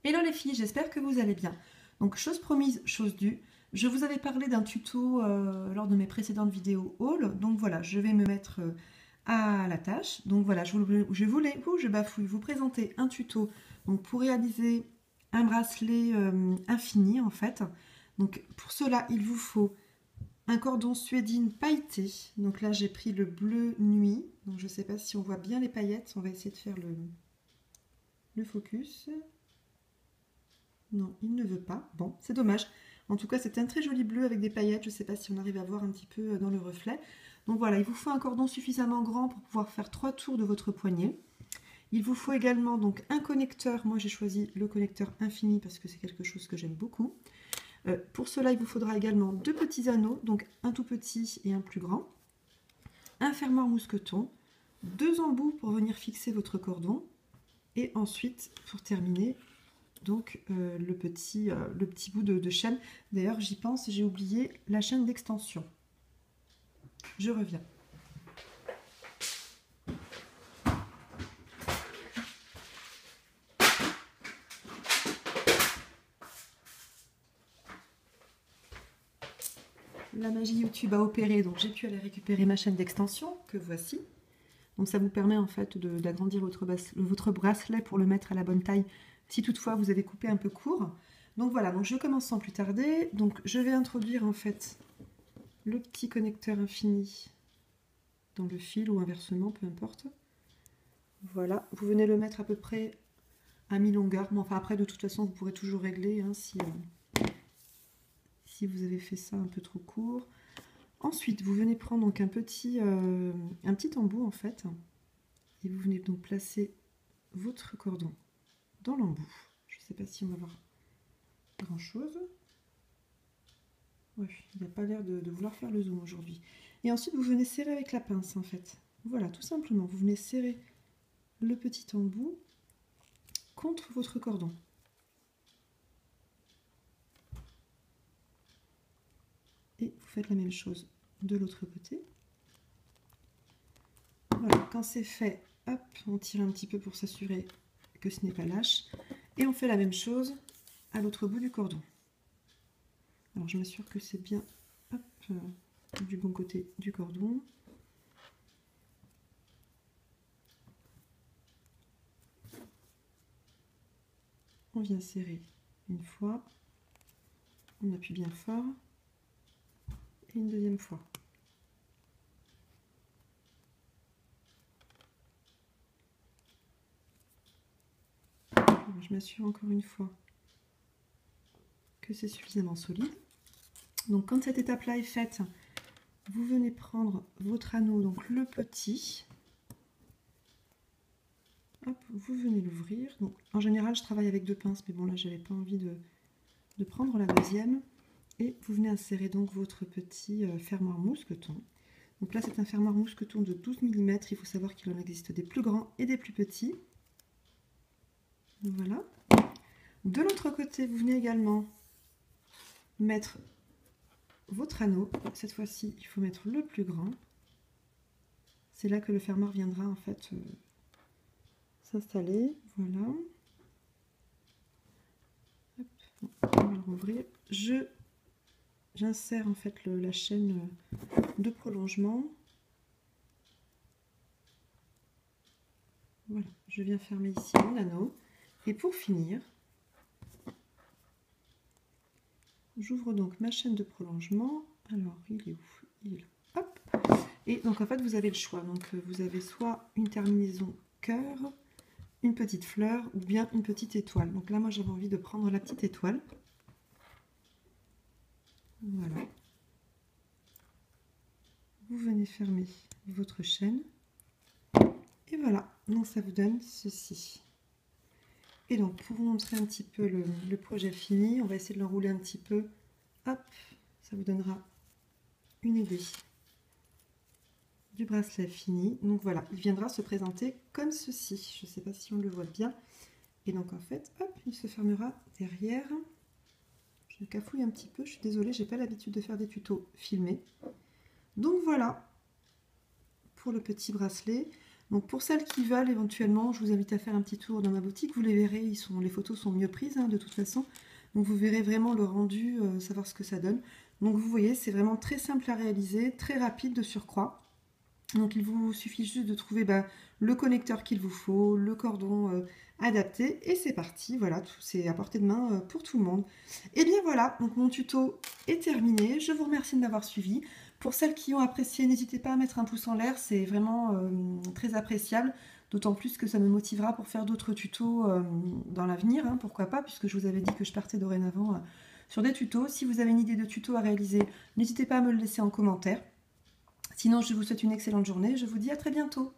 Hello les filles, j'espère que vous allez bien. Donc chose promise, chose due, je vous avais parlé d'un tuto lors de mes précédentes vidéos haul, donc voilà, je vais me mettre à la tâche. Donc voilà, je voulais, je bafouille, vous présenter un tuto donc, pour réaliser un bracelet infini en fait. Donc pour cela, il vous faut un cordon suédine pailleté. Donc là, j'ai pris le bleu nuit, donc je ne sais pas si on voit bien les paillettes, on va essayer de faire le focus. Non, il ne veut pas. Bon, c'est dommage. En tout cas, c'est un très joli bleu avec des paillettes. Je ne sais pas si on arrive à voir un petit peu dans le reflet. Donc voilà, il vous faut un cordon suffisamment grand pour pouvoir faire 3 tours de votre poignet. Il vous faut également donc un connecteur. Moi, j'ai choisi le connecteur infini parce que c'est quelque chose que j'aime beaucoup. Pour cela, il vous faudra également 2 petits anneaux, donc un tout petit et un plus grand. Un fermoir mousqueton, 2 embouts pour venir fixer votre cordon. Et ensuite, pour terminer, donc le petit bout de chaîne. D'ailleurs, j'y pense, j'ai oublié la chaîne d'extension. Je reviens. La magie YouTube a opéré, donc j'ai pu aller récupérer ma chaîne d'extension, que voici. Donc ça vous permet en fait d'agrandir votre bracelet pour le mettre à la bonne taille, si toutefois vous avez coupé un peu court. Donc voilà, donc je commence sans plus tarder. Donc je vais introduire en fait le petit connecteur infini dans le fil ou inversement, peu importe. Voilà, vous venez le mettre à peu près à mi-longueur. Bon, enfin après de toute façon vous pourrez toujours régler hein, si vous avez fait ça un peu trop court. Ensuite vous venez prendre donc un petit embout en fait et vous venez donc placer votre cordon dans l'embout. Je ne sais pas si on va voir grand chose. Ouais, il n'a pas l'air de vouloir faire le zoom aujourd'hui. Et ensuite vous venez serrer avec la pince en fait. Voilà, tout simplement, vous venez serrer le petit embout contre votre cordon. Et vous faites la même chose de l'autre côté. Voilà, quand c'est fait, hop, on tire un petit peu pour s'assurer que ce n'est pas lâche. Et on fait la même chose à l'autre bout du cordon. Alors je m'assure que c'est bien hop, du bon côté du cordon. On vient serrer une fois, on appuie bien fort, et une deuxième fois. Alors, je m'assure encore une fois que c'est suffisamment solide. Donc quand cette étape-là est faite, vous venez prendre votre anneau, donc le petit. Hop, vous venez l'ouvrir. En général, je travaille avec 2 pinces, mais bon là, j'avais pas envie de prendre la deuxième. Et vous venez insérer donc votre petit fermoir mousqueton. Donc là, c'est un fermoir mousqueton de 12 mm. Il faut savoir qu'il en existe des plus grands et des plus petits. Voilà. De l'autre côté, vous venez également mettre votre anneau. Cette fois-ci, il faut mettre le plus grand. C'est là que le fermoir viendra en fait s'installer. Voilà. Hop, on va le rouvrir. J'insère en fait la chaîne de prolongement. Voilà, je viens fermer ici mon anneau. Et pour finir, j'ouvre donc ma chaîne de prolongement. Alors, il est où? Il est là. Hop. Et donc en fait, vous avez le choix. Donc vous avez soit une terminaison cœur, une petite fleur ou bien une petite étoile. Donc là, moi, j'avais envie de prendre la petite étoile. Voilà. Vous venez fermer votre chaîne. Et voilà. Donc ça vous donne ceci. Et donc, pour vous montrer un petit peu le projet fini, on va essayer de l'enrouler un petit peu. Hop, ça vous donnera une idée du bracelet fini. Donc voilà, il viendra se présenter comme ceci. Je ne sais pas si on le voit bien. Et donc en fait, hop, il se fermera derrière. Je cafouille un petit peu, je suis désolée, j'ai pas l'habitude de faire des tutos filmés. Donc voilà pour le petit bracelet. Donc pour celles qui veulent éventuellement, je vous invite à faire un petit tour dans ma boutique. Vous les verrez, les photos sont mieux prises de toute façon. Donc vous verrez vraiment le rendu, savoir ce que ça donne. Donc vous voyez, c'est vraiment très simple à réaliser, très rapide de surcroît. Donc il vous suffit juste de trouver le connecteur qu'il vous faut, le cordon adapté, et c'est parti. Voilà, c'est à portée de main pour tout le monde. Et bien voilà, donc mon tuto est terminé. Je vous remercie de m'avoir suivi. Pour celles qui ont apprécié, n'hésitez pas à mettre un pouce en l'air, c'est vraiment très appréciable. D'autant plus que ça me motivera pour faire d'autres tutos dans l'avenir, pourquoi pas, puisque je vous avais dit que je partais dorénavant sur des tutos. Si vous avez une idée de tuto à réaliser, n'hésitez pas à me le laisser en commentaire. Sinon, je vous souhaite une excellente journée. Je vous dis à très bientôt.